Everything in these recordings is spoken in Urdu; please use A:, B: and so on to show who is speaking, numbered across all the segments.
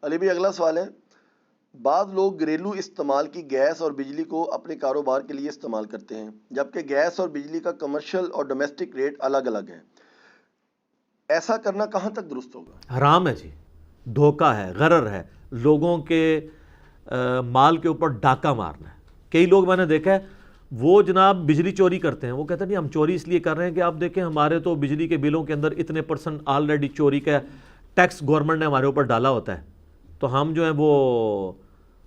A: علی بھی اگلا سوال ہے، بعض لوگ گھریلو استعمال کی گیس اور بجلی کو اپنے کاروبار کے لیے استعمال کرتے ہیں، جبکہ گیس اور بجلی کا کمرشل اور ڈومیسٹک ریٹ الگ الگ ہے، ایسا کرنا کہاں تک درست ہوگا؟
B: حرام ہے جی، دھوکہ ہے، غرر ہے، لوگوں کے مال کے اوپر ڈاکہ مارنا ہے۔ کئی لوگ میں نے دیکھا ہے وہ جناب بجلی چوری کرتے ہیں، وہ کہتے ہیں نہیں ہم چوری اس لیے کر رہے ہیں کہ آپ دیکھیں ہمارے تو بجلی کے بلوں کے اندر اتنے پرسنٹ آلریڈی چوری کا ٹیکس گورنمنٹ نے ہمارے اوپر ڈالا ہوتا ہے، تو ہم جو ہیں وہ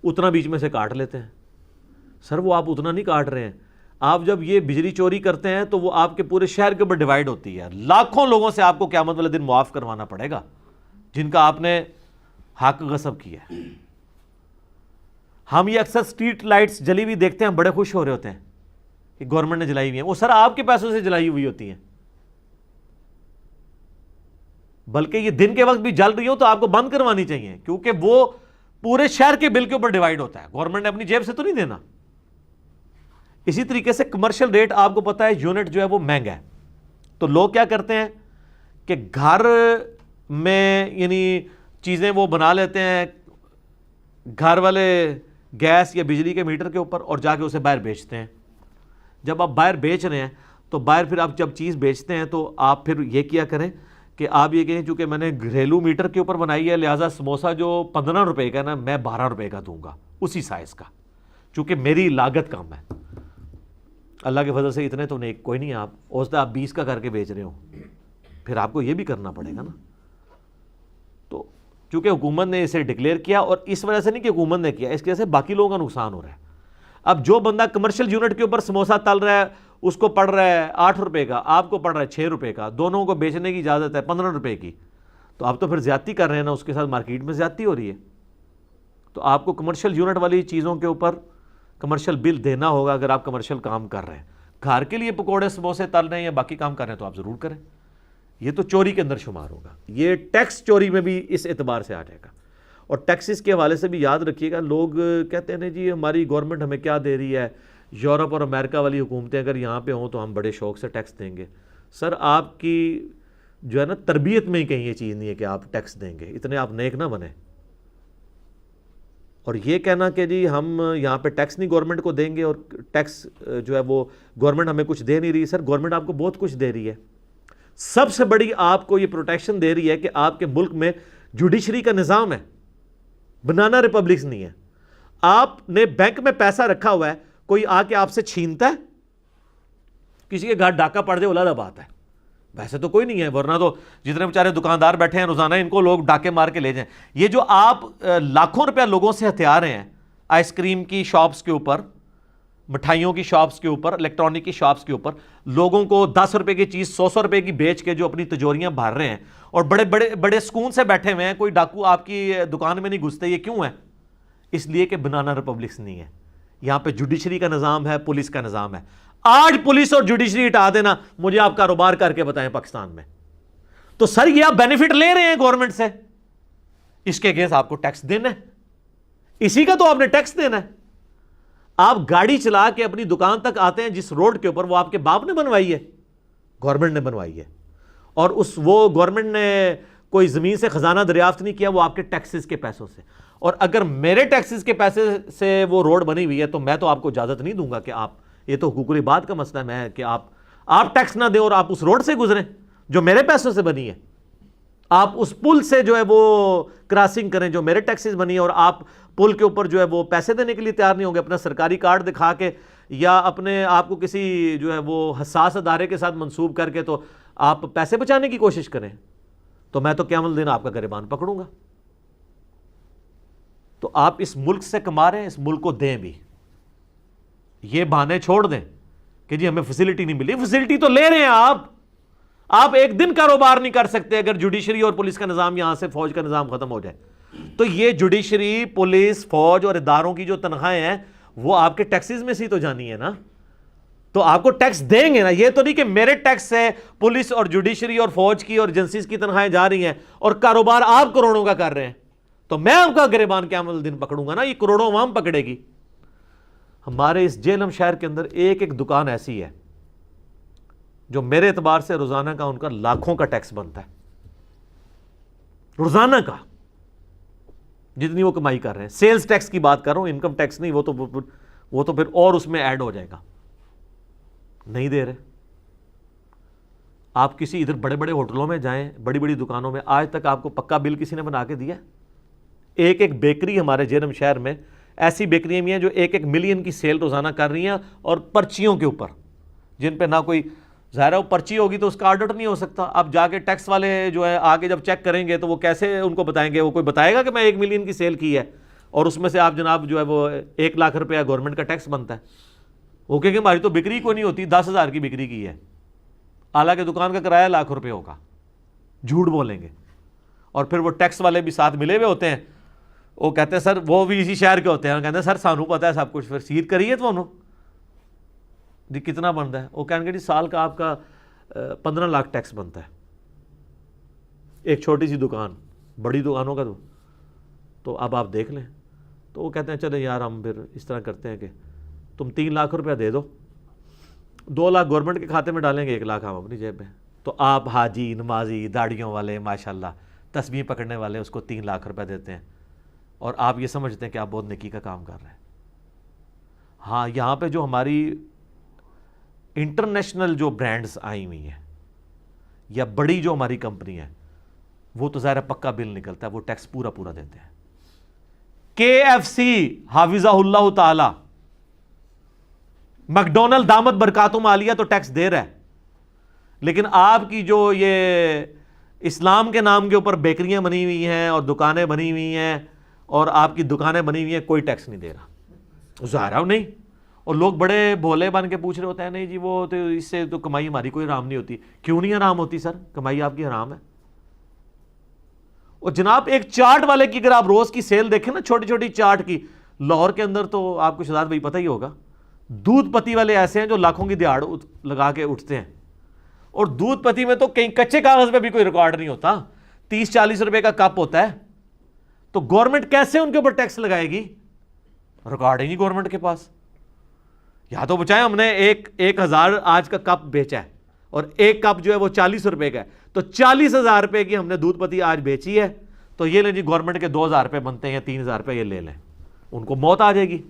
B: اتنا بیچ میں سے کاٹ لیتے ہیں۔ سر وہ آپ اتنا نہیں کاٹ رہے ہیں، آپ جب یہ بجلی چوری کرتے ہیں تو وہ آپ کے پورے شہر کے اوپر ڈیوائیڈ ہوتی ہے، لاکھوں لوگوں سے آپ کو قیامت والے دن معاف کروانا پڑے گا جن کا آپ نے حق غصب کیا ہے۔ ہم یہ اکثر سٹریٹ لائٹس جلی ہوئی دیکھتے ہیں، ہم بڑے خوش ہو رہے ہوتے ہیں کہ گورنمنٹ نے جلائی ہوئی ہیں، وہ سر آپ کے پیسوں سے جلائی ہوئی ہوتی ہیں، بلکہ یہ دن کے وقت بھی جل رہی ہو تو آپ کو بند کروانی چاہیے، کیونکہ وہ پورے شہر کے بل کے اوپر ڈیوائیڈ ہوتا ہے، گورنمنٹ نے اپنی جیب سے تو نہیں دینا۔ اسی طریقے سے کمرشل ریٹ آپ کو پتا ہے یونٹ جو ہے وہ مہنگا ہے، تو لوگ کیا کرتے ہیں کہ گھر میں یعنی چیزیں وہ بنا لیتے ہیں گھر والے گیس یا بجلی کے میٹر کے اوپر اور جا کے اسے باہر بیچتے ہیں۔ جب آپ باہر بیچ رہے ہیں تو باہر پھر آپ جب چیز بیچتے ہیں تو آپ پھر یہ کیا کریں کہ آپ یہ کہیں چونکہ میں نے گھریلو میٹر کے اوپر بنائی ہے لہٰذا سموسہ جو 15 روپے کا نا میں 12 روپے کا دوں گا اسی سائز کا، چونکہ میری لاگت کم ہے۔ اللہ کے فضل سے اتنے تو نہیں کوئی نہیں، آپ اوسطا آپ 20 کا کر کے بیچ رہے ہو، پھر آپ کو یہ بھی کرنا پڑے گا نا۔ تو چونکہ حکومت نے اسے ڈکلیئر کیا، اور اس وجہ سے نہیں کہ حکومت نے کیا، اس کی وجہ سے باقی لوگوں کا نقصان ہو رہا ہے۔ اب جو بندہ کمرشل یونٹ کے اوپر سموسہ تل رہا ہے اس کو پڑ رہا ہے 8 روپے کا، آپ کو پڑ رہا ہے 6 روپے کا، دونوں کو بیچنے کی اجازت ہے 15 روپے کی، تو آپ تو پھر زیادتی کر رہے ہیں نا، اس کے ساتھ مارکیٹ میں زیادتی ہو رہی ہے۔ تو آپ کو کمرشل یونٹ والی چیزوں کے اوپر کمرشل بل دینا ہوگا اگر آپ کمرشل کام کر رہے ہیں۔ گھر کے لیے پکوڑے سموسے تل رہے ہیں یا باقی کام کر رہے ہیں تو آپ ضرور کریں، یہ تو چوری کے اندر شمار ہوگا، یہ ٹیکس چوری میں بھی اس اعتبار سے آ جائے گا۔ اور ٹیکسز کے حوالے سے بھی یاد رکھیے گا، لوگ کہتے ہیں جی ہماری گورنمنٹ ہمیں کیا دے رہی ہے، یورپ اور امریکہ والی حکومتیں اگر یہاں پہ ہوں تو ہم بڑے شوق سے ٹیکس دیں گے۔ سر آپ کی جو ہے نا تربیت میں ہی کہیں یہ چیز نہیں ہے کہ آپ ٹیکس دیں گے، اتنے آپ نیک نہ بنیں۔ اور یہ کہنا کہ جی ہم یہاں پہ ٹیکس نہیں گورنمنٹ کو دیں گے اور ٹیکس جو ہے وہ گورنمنٹ ہمیں کچھ دے نہیں رہی، سر گورنمنٹ آپ کو بہت کچھ دے رہی ہے۔ سب سے بڑی آپ کو یہ پروٹیکشن دے رہی ہے کہ آپ کے ملک میں جوڈیشری کا نظام ہے، بنانا ریپبلکس نہیں ہے۔ آپ نے بینک میں پیسہ رکھا ہوا ہے، کوئی آ کے آپ سے چھینتا ہے؟ کسی کے گھر ڈاکہ پڑ جائے علیحدہ بات ہے، ویسے تو کوئی نہیں ہے، ورنہ تو جتنے بیچارے دکاندار بیٹھے ہیں روزانہ ان کو لوگ ڈاکے مار کے لے جائیں۔ یہ جو آپ لاکھوں روپیہ لوگوں سے ہتھیار رہے ہیں آئس کریم کی شاپس کے اوپر، مٹھائیوں کی شاپس کے اوپر، الیکٹرانک کی شاپس کے اوپر، لوگوں کو 10 روپے کی چیز 100 روپے کی بیچ کے جو اپنی تجوریاں بھر رہے ہیں اور بڑے بڑے بڑے سکون سے بیٹھے ہوئے ہیں، کوئی ڈاکو آپ کی دکان میں نہیں گھستے، یہ کیوں ہے؟ اس لیے کہ بنانا ریپبلکس نہیں ہے، یہاں پہ جوڈیشری کا نظام ہے، پولیس کا نظام ہے۔ آج پولیس اور جوڈیشری ہٹا دینا، مجھے آپ کاروبار کر کے بتائیں پاکستان میں، تو سر یہ آپ بینیفٹ لے رہے ہیں گورنمنٹ سے، اس کے اگینسٹ آپ کو ٹیکس دینا ہے، اسی کا تو آپ نے ٹیکس دینا ہے۔ آپ گاڑی چلا کے اپنی دکان تک آتے ہیں جس روڈ کے اوپر، وہ آپ کے باپ نے بنوائی ہے، گورنمنٹ نے بنوائی ہے، اور وہ گورنمنٹ نے کوئی زمین سے خزانہ دریافت نہیں کیا، وہ آپ کے ٹیکسز کے پیسوں سے۔ اور اگر میرے ٹیکسز کے پیسے سے وہ روڈ بنی ہوئی ہے تو میں تو آپ کو اجازت نہیں دوں گا کہ آپ، یہ تو حقوق العباد کا مسئلہ ہے کہ آپ ٹیکس نہ دیں اور آپ اس روڈ سے گزریں جو میرے پیسوں سے بنی ہے، آپ اس پل سے جو ہے وہ کراسنگ کریں جو میرے ٹیکسز بنی ہے، اور آپ پل کے اوپر جو ہے وہ پیسے دینے کے لیے تیار نہیں ہوں گے اپنا سرکاری کارڈ دکھا کے یا اپنے آپ کو کسی جو ہے وہ حساس ادارے کے ساتھ منسوب کر کے تو آپ پیسے بچانے کی کوشش کریں، تو میں تو قیامت الدین آپ کا گریبان پکڑوں گا۔ تو آپ اس ملک سے کما رہے ہیں، اس ملک کو دیں بھی، یہ بہانے چھوڑ دیں کہ جی ہمیں فیسلٹی نہیں ملی، فیسلٹی تو لے رہے ہیں آپ ایک دن کاروبار نہیں کر سکتے اگر جوڈیشری اور پولیس کا نظام یہاں سے فوج کا نظام ختم ہو جائے۔ تو یہ جوڈیشری، پولیس، فوج اور اداروں کی جو تنخواہیں ہیں وہ آپ کے ٹیکسز میں سے تو جانی ہے نا، تو آپ کو ٹیکس دیں گے نا، یہ تو نہیں کہ میرے ٹیکس سے پولیس اور جوڈیشری اور فوج کی اور ایجنسیز کی تنخواہیں جا رہی ہیں اور کاروبار آپ کروڑوں کا کر رہے ہیں، تو میں آپ کا گریبان قیامت دن پکڑوں گا نا، یہ کروڑوں عوام پکڑے گی۔ ہمارے اس جہلم شہر کے اندر ایک دکان ایسی ہے جو میرے اعتبار سے روزانہ کا ان کا لاکھوں کا ٹیکس بنتا ہے، روزانہ کا۔ جتنی وہ کمائی کر رہے ہیں. سیلز ٹیکس کی بات کر رہا ہوں, انکم ٹیکس نہیں. وہ تو پھر اور اس میں ایڈ ہو جائے گا. نہیں دے رہے. آپ کسی ادھر بڑے بڑے ہوٹلوں میں جائیں, بڑی بڑی دکانوں میں, آج تک آپ کو پکا بل کسی نے بنا کے دیا؟ ایک بیکری ہمارے جہلم شہر میں ایسی بیکریاں بھی ہیں جو 1 ملین کی سیل روزانہ کر رہی ہیں, اور پرچیوں کے اوپر, جن پہ نہ کوئی, ظاہر ہے وہ پرچی ہوگی تو اس کا آڈٹ نہیں ہو سکتا. اب جا کے ٹیکس والے جو ہے آگے جب چیک کریں گے تو وہ کیسے ان کو بتائیں گے؟ وہ کوئی بتائے گا کہ میں 1 ملین کی سیل کی ہے اور اس میں سے آپ جناب جو ہے وہ 1 لاکھ روپیہ گورنمنٹ کا ٹیکس بنتا ہے؟ وہ کہیں گے ہماری تو بکری کو نہیں ہوتی, 10,000 کی بکری کی ہے, حالانکہ دکان کا کرایہ لاکھ روپے ہوگا. جھوٹ بولیں گے. اور پھر وہ ٹیکس والے بھی ساتھ ملے ہوئے ہوتے ہیں, وہ کہتے ہیں سر, وہ بھی اسی شہر کے ہوتے ہیں, کہتے ہیں سر سانو پتہ ہے سب کچھ, پھر سیدھ کریے تو انہوں جی کتنا بنتا ہے؟ وہ کہیں گے جی سال کا آپ کا 15 لاکھ ٹیکس بنتا ہے. ایک چھوٹی سی دکان, بڑی دکانوں کا تو اب آپ دیکھ لیں. تو وہ کہتے ہیں چلے یار ہم پھر اس طرح کرتے ہیں کہ تم 3 لاکھ روپیہ دے دو, 2 لاکھ گورنمنٹ کے کھاتے میں ڈالیں گے, 1 لاکھ ہم اپنی جیب میں. تو آپ حاجی, نمازی, داڑھیوں والے, ماشاءاللہ تسبیح پکڑنے والے اس کو 3 لاکھ روپے دیتے ہیں, اور آپ یہ سمجھتے ہیں کہ آپ بہت نیکی کا کام کر رہے ہیں. ہاں, یہاں پہ جو ہماری انٹرنیشنل جو برانڈز آئی ہوئی ہیں یا بڑی جو ہماری کمپنی ہے, وہ تو ظاہر پکا بل نکلتا ہے, وہ ٹیکس پورا دیتے ہیں. KFC حافظہ اللہ تعالی, میکڈونلڈ دامت برکاتہم عالیہ تو ٹیکس دے رہا ہے, لیکن آپ کی جو یہ اسلام کے نام کے اوپر بیکریاں بنی ہوئی ہیں اور دکانیں بنی ہوئی ہیں اور آپ کی دکانیں بنی ہوئی ہیں, کوئی ٹیکس نہیں دے رہا. ظاہر نہیں. اور لوگ بڑے بھولے بن کے پوچھ رہے ہوتے ہیں نہیں جی وہ تو اس سے تو کمائی ہماری کوئی حرام نہیں ہوتی. کیوں نہیں حرام ہوتی سر؟ کمائی آپ کی حرام ہے. اور جناب ایک چاٹ والے کی اگر آپ روز کی سیل دیکھیں نا, چھوٹی چھوٹی چاٹ کی, لاہور کے اندر تو آپ کو شہزاد بھائی پتہ ہی ہوگا, دودھ پتی والے ایسے ہیں جو لاکھوں کی دیہڑ لگا کے اٹھتے ہیں. اور دودھ پتی میں تو کہیں کچے کاغذ پہ بھی کوئی ریکارڈ نہیں ہوتا, 30-40 روپے کا کپ ہوتا ہے. تو گورنمنٹ کیسے ان کے اوپر ٹیکس لگائے گی؟ ریکارڈ ہی نہیں گورنمنٹ کے پاس. یا تو بچائیں ہم نے 1,000 آج کا کپ بیچا ہے اور ایک کپ جو ہے وہ 40 روپے کا ہے, تو 40,000 روپے کی ہم نے دودھ پتی آج بیچی ہے, تو یہ لیں جی گورنمنٹ کے 2,000 روپے بنتے ہیں یا 3,000 روپے, یہ لے لیں. ان کو موت آ جائے گی.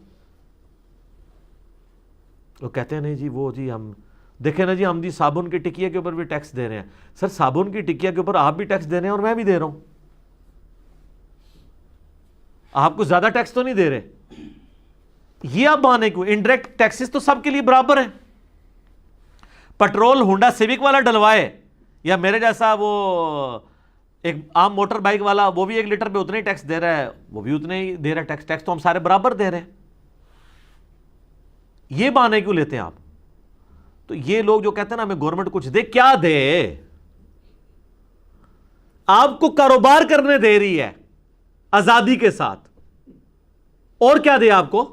B: وہ کہتے ہیں نہیں جی وہ جی ہم دیکھیں نا جی, ہم جی صابن کی ٹکیا کے اوپر بھی ٹیکس دے رہے ہیں. سر صابن کی ٹکیا کے اوپر آپ بھی ٹیکس دے رہے ہیں اور میں بھی دے رہا ہوں, آپ کو زیادہ ٹیکس تو نہیں دے رہے. یہ آپ بہانے کیوں؟ انڈائریکٹ ٹیکسز تو سب کے لیے برابر ہیں. پٹرول ہونڈا سیوک والا ڈلوائے یا میرے جیسا وہ ایک عام موٹر بائک والا, وہ بھی 1 لیٹر پہ اتنے ہی ٹیکس دے رہا ہے, وہ بھی اتنے ہی دے رہا ہے ٹیکس. ٹیکس تو ہم سارے برابر دے رہے ہیں. یہ بہانے کیوں لیتے ہیں آپ؟ تو یہ لوگ جو کہتے ہیں نا ہمیں گورنمنٹ کچھ دے, کیا دے؟ آپ کو کاروبار کرنے دے رہی ہے آزادی کے ساتھ, اور کیا دے آپ کو؟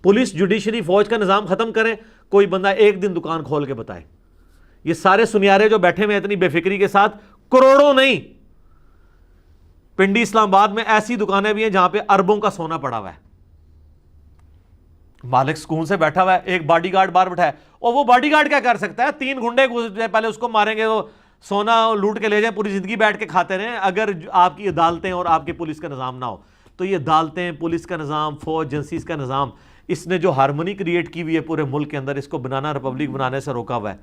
B: پولیس, جوڈیشری, فوج کا نظام ختم کریں, کوئی بندہ ایک دن دکان کھول کے بتائے. یہ سارے سنیارے جو بیٹھے ہوئے اتنی بے فکری کے ساتھ, کروڑوں نہیں, پنڈی اسلام آباد میں ایسی دکانیں بھی ہیں جہاں پہ اربوں کا سونا پڑا ہوا ہے. مالک سکون سے بیٹھا ہوا ہے, ایک باڈی گارڈ باہر بیٹھا ہے, اور وہ باڈی گارڈ کیا کر سکتا ہے؟ 3 گنڈے پہلے اس کو ماریں گے تو سونا لوٹ کے لے جائیں, پوری زندگی بیٹھ کے کھاتے رہیں. اگر آپ کی عدالتیں اور آپ کے پولیس کا نظام نہ ہو تو یہ عدالتیں, پولیس کا نظام, فوج ایجنسیز کا نظام, اس نے جو ہارمونی کریٹ کی ہوئی ہے پورے ملک کے اندر, اس کو بنانا ریپبلک بنانے سے روکا ہوا ہے.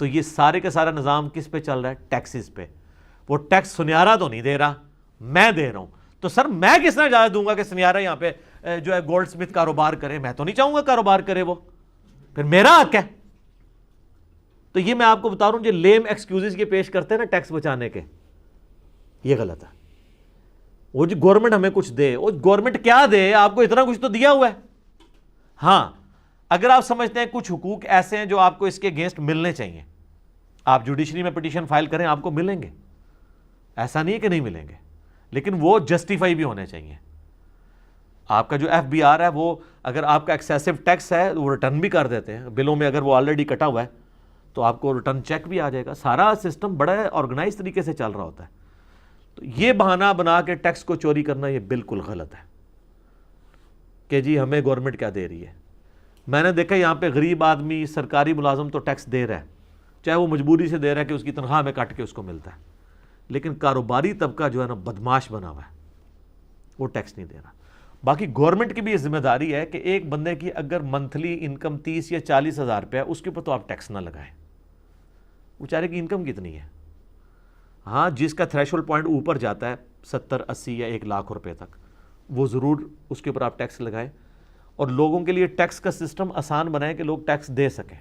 B: تو یہ سارے کا سارا نظام کس پہ چل رہا ہے؟ ٹیکسز پہ. وہ ٹیکس سنیارا تو نہیں دے رہا, میں دے رہا ہوں. تو سر میں کس طرح اجازت دوں گا کہ سنیارا یہاں پہ جو ہے گولڈ سمتھ کاروبار کرے؟ میں تو نہیں چاہوں گا کاروبار کرے وہ, پھر میرا حق ہے. تو یہ میں آپ کو بتا رہا ہوں, جو لیم ایکسکیوزز یہ پیش کرتے ہیں نا ٹیکس بچانے کے, یہ غلط ہے. وہ جو گورنمنٹ ہمیں کچھ دے, وہ گورنمنٹ کیا دے آپ کو؟ اتنا کچھ تو دیا ہوا ہے. ہاں اگر آپ سمجھتے ہیں کچھ حقوق ایسے ہیں جو آپ کو اس کے اگینسٹ ملنے چاہیے, آپ جوڈیشری میں پٹیشن فائل کریں, آپ کو ملیں گے. ایسا نہیں ہے کہ نہیں ملیں گے, لیکن وہ جسٹیفائی بھی ہونے چاہیے. آپ کا جو FBR ہے, وہ اگر آپ کا ایکسیسو ٹیکس ہے وہ ریٹرن بھی کر دیتے ہیں بلوں میں, اگر وہ آلریڈی کٹا ہوا ہے تو آپ کو ریٹرن چیک بھی آ جائے گا. سارا سسٹم بڑا آرگنائز طریقے سے چل رہا ہوتا ہے. تو یہ بہانہ بنا کے ٹیکس کو چوری کرنا یہ بالکل غلط ہے کہ جی ہمیں گورنمنٹ کیا دے رہی ہے. میں نے دیکھا یہاں پہ غریب آدمی, سرکاری ملازم تو ٹیکس دے رہا ہے, چاہے وہ مجبوری سے دے رہا ہے کہ اس کی تنخواہ میں کٹ کے اس کو ملتا ہے, لیکن کاروباری طبقہ جو ہے نا بدماش بنا ہوا ہے, وہ ٹیکس نہیں دے رہا. باقی گورنمنٹ کی بھی یہ ذمہ داری ہے کہ ایک بندے کی اگر منتھلی انکم 30 یا 40 ہزار روپیہ, اس کے اوپر تو آپ ٹیکس نہ لگائیں. بیچارے کی انکم کتنی ہے؟ ہاں, جس کا تھریشولڈ پوائنٹ اوپر جاتا ہے 70 80 یا 1 لاکھ روپے تک, وہ ضرور اس کے اوپر آپ ٹیکس لگائیں. اور لوگوں کے لیے ٹیکس کا سسٹم آسان بنائیں کہ لوگ ٹیکس دے سکیں.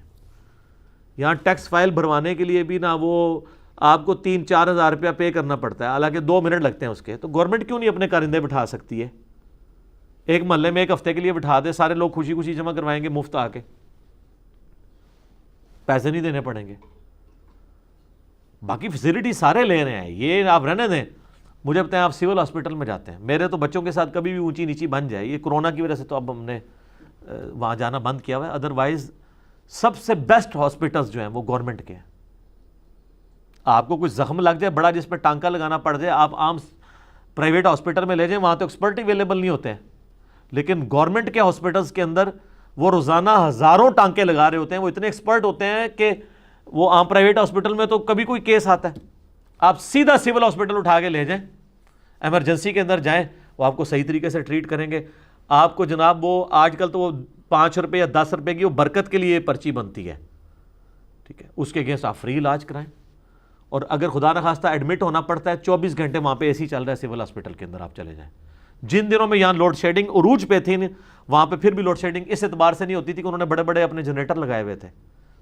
B: یہاں ٹیکس فائل بھروانے کے لیے بھی نا وہ آپ کو 3-4 ہزار روپیہ پے کرنا پڑتا ہے, حالانکہ 2 منٹ لگتے ہیں اس کے. تو گورنمنٹ کیوں نہیں اپنے کارندے بٹھا سکتی ہے؟ ایک محلے میں 1 ہفتے کے لیے بٹھا دے, سارے لوگ خوشی خوشی جمع کروائیں گے مفت آ کے, پیسے نہیں دینے پڑیں گے. باقی فیسلٹی سارے لے رہے ہیں, یہ آپ رہنے دیں. مجھے بتائیں, آپ سول ہاسپٹل میں جاتے ہیں, میرے تو بچوں کے ساتھ کبھی بھی اونچی نیچی بن جائے, یہ کرونا کی وجہ سے تو اب ہم نے وہاں جانا بند کیا ہوا ہے, ادروائز سب سے بیسٹ ہاسپٹلز جو ہیں وہ گورنمنٹ کے ہیں. آپ کو کچھ زخم لگ جائے بڑا جس پہ ٹانکا لگانا پڑ جائے, آپ عام پرائیویٹ ہاسپٹل میں لے جائیں, وہاں تو ایکسپرٹ اویلیبل نہیں ہوتے ہیں. لیکن گورنمنٹ کے ہاسپٹلز کے اندر وہ روزانہ ہزاروں ٹانکے لگا رہے ہوتے ہیں, وہ اتنے ایکسپرٹ ہوتے ہیں کہ وہ عام پرائیویٹ ہاسپٹل میں تو کبھی کوئی کیس آتا ہے, آپ سیدھا سول ہاسپٹل اٹھا کے لے جائیں, ایمرجنسی کے اندر جائیں, وہ آپ کو صحیح طریقے سے ٹریٹ کریں گے. آپ کو جناب وہ آج کل تو وہ 5 روپے یا 10 روپے کی وہ برکت کے لیے پرچی بنتی ہے, ٹھیک ہے, اس کے اگینسٹ آپ فری علاج کرائیں. اور اگر خدا نخواستہ ایڈمٹ ہونا پڑتا ہے 24 گھنٹے وہاں پہ اے سی چل رہا ہے سول ہاسپٹل کے اندر, آپ چلے جائیں. جن دنوں میں یہاں لوڈ شیڈنگ عروج پہ تھی, وہاں پہ پھر بھی لوڈ شیڈنگ اس اعتبار سے نہیں ہوتی تھی کہ انہوں نے بڑے بڑے اپنے جنریٹر لگائے ہوئے تھے.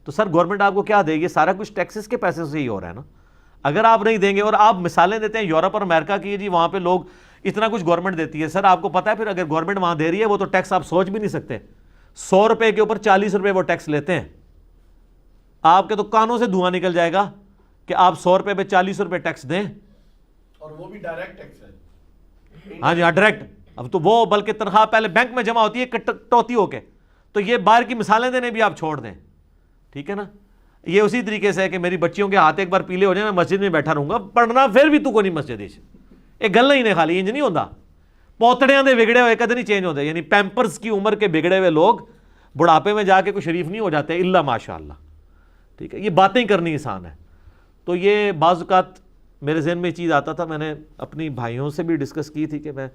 B: تو سر گورنمنٹ آپ کو کیا دے گی؟ سارا کچھ ٹیکسز کے پیسے سے ہی ہو رہا ہے نا. اگر آپ نہیں دیں گے, اور آپ مثالیں دیتے ہیں یورپ اور امریکہ کی, جی وہاں پہ لوگ اتنا کچھ گورنمنٹ دیتی ہے. سر آپ کو پتا ہے پھر اگر گورنمنٹ وہاں دے رہی ہے وہ تو ٹیکس آپ سوچ بھی نہیں سکتے. 100 روپے کے اوپر 40 روپے وہ ٹیکس لیتے ہیں. آپ کے تو کانوں سے دھواں نکل جائے گا کہ آپ 100 روپے پہ 40 روپے ٹیکس دیں,
A: اور وہ بھی ڈائریکٹ ٹیکس ہے.
B: ہاں جی, ہاں ڈائریکٹ. اب تو وہ بلکہ تنخواہ پہلے بینک میں جمع ہوتی ہے کٹوتی ہو کے, تو یہ باہر کی مثالیں دینے بھی آپ چھوڑ دیں, ٹھیک ہے نا. یہ اسی طریقے سے ہے کہ میری بچیوں کے ہاتھ ایک بار پیلے ہو جائیں, میں مسجد میں بیٹھا رہوں گا پڑھنا, پھر بھی تو کو نہیں مسجد ایک گل نہیں خالی انج نہیں ہوتا. پوتڑیاں دے بگڑے ہوئے کدے نہیں چینج ہوتے, یعنی پیمپرز کی عمر کے بگڑے ہوئے لوگ بڑھاپے میں جا کے کوئی شریف نہیں ہو جاتے الا ماشاء اللہ, ٹھیک ہے. یہ باتیں کرنی آسان ہے. تو یہ بعض اوقات میرے ذہن میں یہ چیز آتا تھا, میں نے اپنی بھائیوں سے بھی ڈسکس کی تھی کہ میں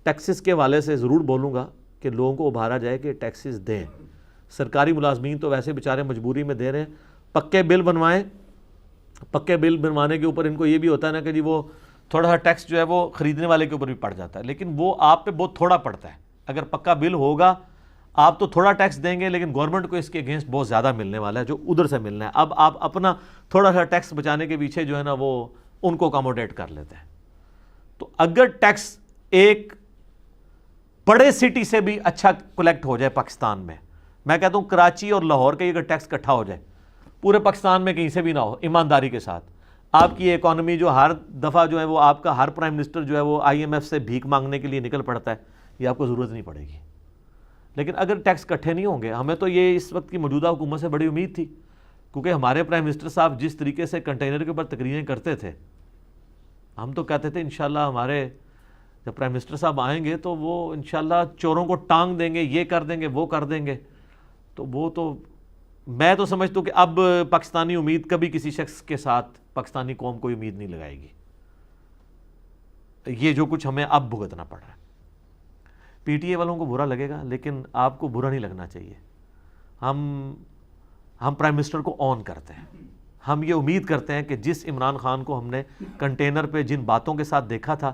B: ٹیکسز کے حوالے سے ضرور بولوں گا کہ لوگوں کو ابھارا جائے کہ ٹیکسز دیں. سرکاری ملازمین تو ویسے بیچارے مجبوری میں دے رہے ہیں, پکے بل بنوائیں. پکے بل بنوانے کے اوپر ان کو یہ بھی ہوتا ہے نا کہ جی وہ تھوڑا سا ٹیکس جو ہے وہ خریدنے والے کے اوپر بھی پڑ جاتا ہے, لیکن وہ آپ پہ بہت تھوڑا پڑتا ہے. اگر پکا بل ہوگا آپ تو تھوڑا ٹیکس دیں گے, لیکن گورنمنٹ کو اس کے اگینسٹ بہت زیادہ ملنے والا ہے جو ادھر سے ملنا ہے. اب آپ اپنا تھوڑا سا ٹیکس بچانے کے پیچھے جو ہے نا وہ ان کو اکاموڈیٹ کر لیتے ہیں. تو اگر ٹیکس ایک بڑے سٹی سے بھی اچھا کلیکٹ ہو جائے پاکستان میں, میں کہتا ہوں کراچی اور لاہور کا اگر ٹیکس اکٹھا ہو جائے, پورے پاکستان میں کہیں سے بھی نہ ہو, ایمانداری کے ساتھ, آپ کی اکانومی جو ہر دفعہ جو ہے وہ آپ کا ہر پرائم منسٹر جو ہے وہ IMF سے بھیک مانگنے کے لیے نکل پڑتا ہے, یہ آپ کو ضرورت نہیں پڑے گی. لیکن اگر ٹیکس اکٹھے نہیں ہوں گے, ہمیں تو یہ اس وقت کی موجودہ حکومت سے بڑی امید تھی, کیونکہ ہمارے پرائم منسٹر صاحب جس طریقے سے کنٹینر کے اوپر تقریریں کرتے تھے, ہم تو کہتے تھے انشاءاللہ ہمارے جب پرائم منسٹر صاحب آئیں گے تو وہ انشاءاللہ چوروں کو ٹانگ دیں گے, یہ کر دیں گے, وہ کر دیں گے. تو وہ تو میں تو سمجھتا ہوں کہ اب پاکستانی امید کبھی کسی شخص کے ساتھ پاکستانی قوم کوئی امید نہیں لگائے گی. یہ جو کچھ ہمیں اب بھگتنا پڑ رہا ہے, PTA والوں کو برا لگے گا, لیکن آپ کو برا نہیں لگنا چاہیے. ہم پرائم منسٹر کو آن کرتے ہیں, ہم یہ امید کرتے ہیں کہ جس عمران خان کو ہم نے کنٹینر پہ جن باتوں کے ساتھ دیکھا تھا,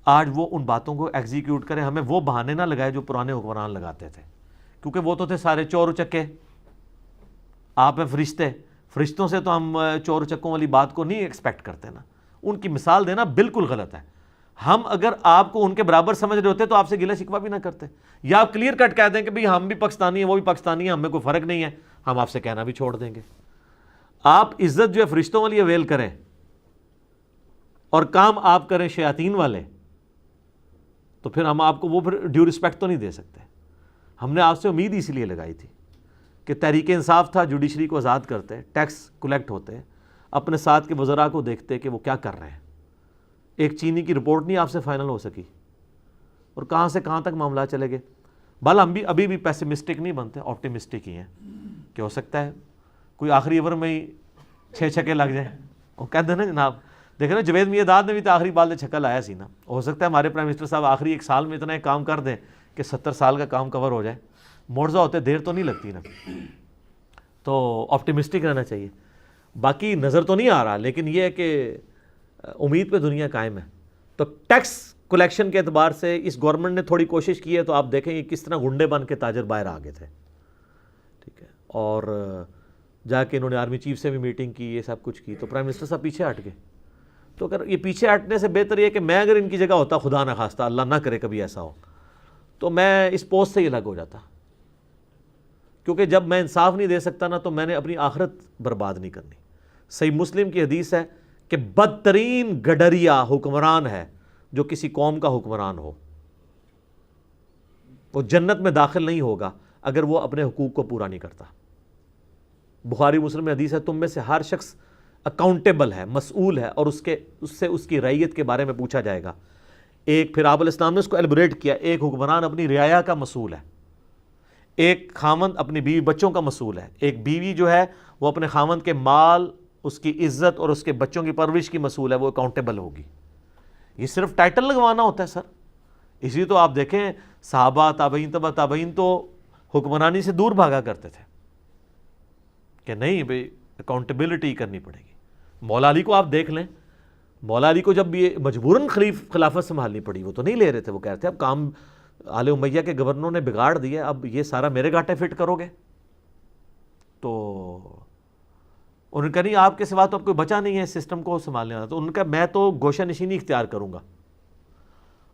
B: آج وہ ان باتوں کو ایگزیکیوٹ کرے. ہمیں وہ بہانے نہ لگائے جو پرانے حکمران لگاتے تھے, کیونکہ وہ تو تھے سارے چور چکے. آپ ہیں فرشتے, فرشتوں سے تو ہم چور چکوں والی بات کو نہیں ایکسپیکٹ کرتے نا. ان کی مثال دینا بالکل غلط ہے. ہم اگر آپ کو ان کے برابر سمجھ رہے ہوتے تو آپ سے گلہ شکوہ بھی نہ کرتے, یا آپ کلیئر کٹ کہہ دیں کہ بھئی ہم بھی پاکستانی ہیں وہ بھی پاکستانی ہیں, ہمیں کوئی فرق نہیں ہے, ہم آپ سے کہنا بھی چھوڑ دیں گے. آپ عزت جو ہے فرشتوں والی اویل کریں اور کام آپ کریں شیاطین والے, تو پھر ہم آپ کو وہ پھر ڈیو رسپیکٹ تو نہیں دے سکتے. ہم نے آپ سے امید اسی لیے لگائی تھی کہ تحریک انصاف تھا, جوڈیشری کو آزاد کرتے, ٹیکس کلیکٹ ہوتے, اپنے ساتھ کے وزراء کو دیکھتے کہ وہ کیا کر رہے ہیں. ایک چینی کی رپورٹ نہیں آپ سے فائنل ہو سکی, اور کہاں سے کہاں تک معاملہ چلے گئے. بل ہم بھی ابھی بھی پیسمسٹک نہیں بنتے, آپٹیمسٹک ہی ہیں کہ ہو سکتا ہے کوئی آخری اوور میں ہی 6 چھکے لگ جائیں. وہ کہتے ہیں نا جناب دیکھیں نا جوید میاں نے بھی تو آخری بال چھکا لایا سی نا. ہو سکتا ہے ہمارے پرائم منسٹر صاحب آخری 1 سال میں اتنا ایک کام کر دیں کہ 70 سال کا کام کور ہو جائے. معجزہ ہوتے دیر تو نہیں لگتی نا, تو آپٹیمسٹک رہنا چاہیے. باقی نظر تو نہیں آ رہا, لیکن یہ ہے کہ امید پہ دنیا قائم ہے. تو ٹیکس کلیکشن کے اعتبار سے اس گورنمنٹ نے تھوڑی کوشش کی ہے, تو آپ دیکھیں کہ کس طرح گنڈے بن کے تاجر باہر آ گئے تھے. ٹھیک ہے, اور جا کے انہوں نے آرمی چیف سے بھی میٹنگ کی, یہ سب کچھ کی, تو پرائم منسٹر صاحب پیچھے ہٹ گئے. تو اگر یہ پیچھے ہٹنے سے بہتر یہ کہ میں اگر ان کی جگہ ہوتا, خدا نہ خواستہ اللہ نہ کرے کبھی ایسا ہو, تو میں اس پوسٹ سے ہی الگ ہو جاتا. کیونکہ جب میں انصاف نہیں دے سکتا نا, تو میں نے اپنی آخرت برباد نہیں کرنی. صحیح مسلم کی حدیث ہے کہ بدترین گڈریا حکمران ہے جو کسی قوم کا حکمران ہو. وہ جنت میں داخل نہیں ہوگا اگر وہ اپنے حقوق کو پورا نہیں کرتا. بخاری مسلم میں حدیث ہے, تم میں سے ہر شخص اکاؤنٹیبل ہے, مسئول ہے, اور اس سے اس کی رعیت کے بارے میں پوچھا جائے گا. ایک پھر آپ علیہ السلام نے اس کو ایلیبریٹ کیا, ایک حکمران اپنی رعایا کا مسئول ہے, ایک خاوند اپنی بیوی بچوں کا مسئول ہے, ایک بیوی جو ہے وہ اپنے خاوند کے مال, اس کی عزت اور اس کے بچوں کی پرورش کی مسئول ہے, وہ اکاؤنٹیبل ہوگی. یہ صرف ٹائٹل لگوانا ہوتا ہے سر. اسی تو آپ دیکھیں صحابہ تابعین تبع تابعین تو حکمرانی سے دور بھاگا کرتے تھے کہ نہیں بھئی اکاؤنٹیبلٹی کرنی پڑے گی. مولا علی کو آپ دیکھ لیں, مولا علی کو جب یہ مجبوراً خلافت سنبھالنی پڑی, وہ تو نہیں لے رہے تھے. وہ کہتے تھے اب کام آل امیہ کے گورنروں نے بگاڑ دیا, اب یہ سارا میرے گاٹے فٹ کرو گے. تو انہوں نے کہا نہیں, آپ کے سوا تو اب کوئی بچا نہیں ہے سسٹم کو سنبھالنے والا. تو ان کا میں تو گوشہ نشینی اختیار کروں گا,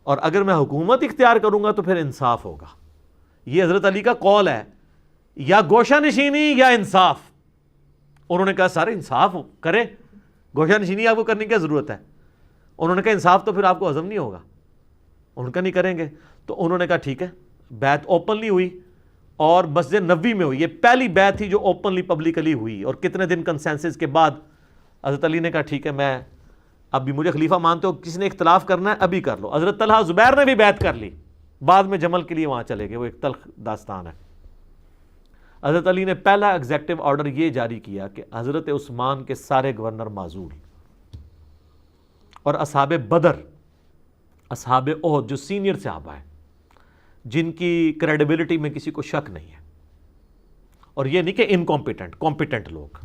B: اور اگر میں حکومت اختیار کروں گا تو پھر انصاف ہوگا. یہ حضرت علی کا قول ہے, یا گوشہ نشینی یا انصاف. انہوں نے کہا سر انصاف کریں, گوشہ نشینی آپ کو کرنے کی ضرورت ہے. انہوں نے کہا انصاف تو پھر آپ کو ہضم نہیں ہوگا. انہوں نے کہا نہیں کریں گے. تو انہوں نے کہا ٹھیک ہے, بیعت اوپنلی ہوئی اور مسجد نبوی میں ہوئی. یہ پہلی بیعت تھی جو اوپنلی پبلکلی ہوئی, اور کتنے دن کنسنسس کے بعد حضرت علی نے کہا ٹھیک ہے, میں اب بھی مجھے خلیفہ مانتے ہو, کسی نے اختلاف کرنا ہے ابھی کر لو. حضرت طلحہ زبیر نے بھی بیعت کر لی, بعد میں جمل کے لیے وہاں چلے گئے, وہ ایک تلخ داستان ہے. حضرت علی نے پہلا ایگزیکٹو آرڈر یہ جاری کیا کہ حضرت عثمان کے سارے گورنر معزول, اور اصحاب بدر, اصحاب احد جو سینئر صحابہ ہیں جن کی کریڈیبلٹی میں کسی کو شک نہیں ہے, اور یہ نہیں کہ انکمپیٹنٹ, کمپیٹنٹ لوگ.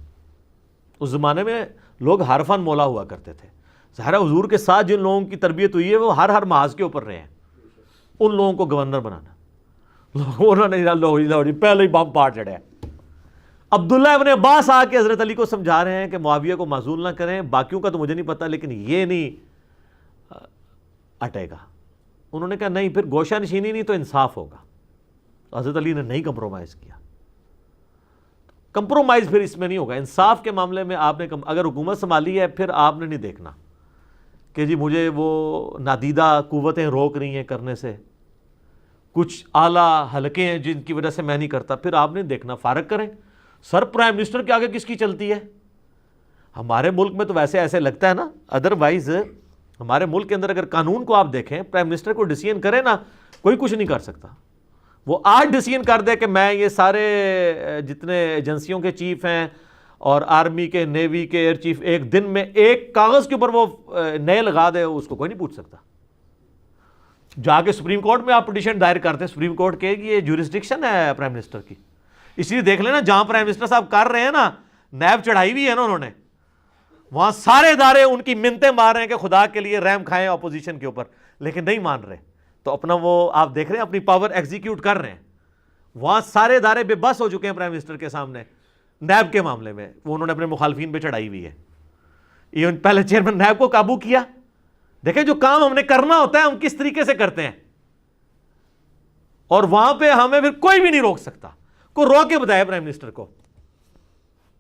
B: اس زمانے میں لوگ حرفان مولا ہوا کرتے تھے. ظاہر حضور کے ساتھ جن لوگوں کی تربیت ہوئی ہے وہ ہر محاذ کے اوپر رہے ہیں, ان لوگوں کو گورنر بنانا, انہوں نے پہلے ہی بم پاڑ چڑھا. عبداللہ ابن عباس آ کے حضرت علی کو سمجھا رہے ہیں کہ معاویہ کو معزول نہ کریں, باقیوں کا تو مجھے نہیں پتا لیکن یہ نہیں اٹے گا. انہوں نے کہا نہیں, پھر گوشہ نشینی نہیں تو انصاف ہوگا. حضرت علی نے نہیں کمپرومائز کیا. کمپرومائز پھر اس میں نہیں ہوگا. انصاف کے معاملے میں آپ نے اگر حکومت سنبھالی ہے پھر آپ نے نہیں دیکھنا کہ جی مجھے وہ نادیدہ قوتیں روک رہی ہیں کرنے سے, کچھ اعلیٰ حلقے ہیں جن کی وجہ سے میں نہیں کرتا. پھر آپ نے دیکھنا, فارغ کریں. سر پرائم منسٹر کے آگے کس کی چلتی ہے؟ ہمارے ملک میں تو ویسے ایسے لگتا ہے نا, ادروائز ہمارے ملک کے اندر اگر قانون کو آپ دیکھیں, پرائم منسٹر کو ڈیسیژن کرے نا, کوئی کچھ نہیں کر سکتا. وہ آج ڈیسیژن کر دے کہ میں یہ سارے جتنے ایجنسیوں کے چیف ہیں اور آرمی کے, نیوی کے ایئر چیف, ایک دن میں ایک کاغذ کے اوپر وہ نئے لگا دے, اس کو کوئی نہیں پوچھ سکتا. جا کے سپریم کورٹ میں آپ پٹیشن دائر کرتے ہیں, سپریم کورٹ کہے گی یہ جورسڈکشن ہے پرائم منسٹر کی. اس لیے دیکھ لینا جہاں پرائم منسٹر صاحب کر رہے ہیں نا, نیب چڑھائی ہوئی ہے نا انہوں نے, وہاں سارے ادارے ان کی منتیں مار رہے ہیں کہ خدا کے لیے رحم کھائیں اپوزیشن کے اوپر, لیکن نہیں مان رہے. تو اپنا وہ آپ دیکھ رہے ہیں اپنی پاور ایگزیکیوٹ کر رہے ہیں. وہاں سارے ادارے بے بس ہو چکے ہیں پرائم منسٹر کے سامنے. نیب کے معاملے میں وہ انہوں نے اپنے مخالفین پہ چڑھائی ہوئی ہے. ایون پہلے چیئرمین نیب کو قابو کیا. دیکھیں جو کام ہم نے کرنا ہوتا ہے ہم کس طریقے سے کرتے ہیں, اور وہاں پہ ہمیں پھر کوئی بھی نہیں روک سکتا. کو روک کے بتایا پرائم منسٹر کو,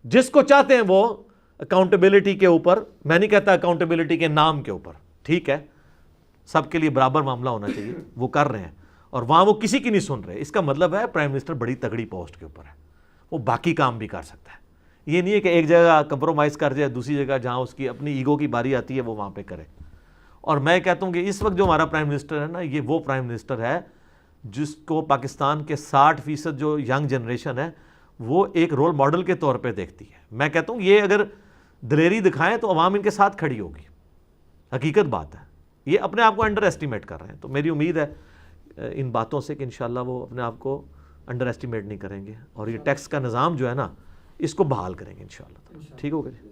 B: جس کو چاہتے ہیں وہ اکاؤنٹیبلٹی کے اوپر, میں نہیں کہتا اکاؤنٹیبلٹی کے نام کے اوپر, ٹھیک ہے سب کے لیے برابر معاملہ ہونا چاہیے, وہ کر رہے ہیں, اور وہاں وہ کسی کی نہیں سن رہے. اس کا مطلب ہے پرائم منسٹر بڑی تگڑی پوسٹ کے اوپر ہے, وہ باقی کام بھی کر سکتا ہے. یہ نہیں ہے کہ ایک جگہ کمپرومائز کر جائے, دوسری جگہ جہاں اس کی اپنی ایگو کی باری آتی ہے وہ وہاں پہ کرے. اور میں کہتا ہوں کہ اس وقت جو ہمارا پرائم منسٹر ہے نا, یہ وہ پرائم منسٹر ہے جس کو پاکستان کے 60% جو ینگ جنریشن ہے وہ ایک رول ماڈل کے طور پہ دیکھتی ہے. میں کہتا ہوں یہ اگر دلیری دکھائیں تو عوام ان کے ساتھ کھڑی ہوگی. حقیقت بات ہے. یہ اپنے آپ کو انڈر ایسٹیمیٹ کر رہے ہیں. تو میری امید ہے ان باتوں سے کہ انشاءاللہ وہ اپنے آپ کو انڈر ایسٹیمیٹ نہیں کریں گے اور یہ ٹیکس کا نظام جو ہے نا اس کو بحال کریں گے انشاءاللہ. ٹھیک ہوگا جی.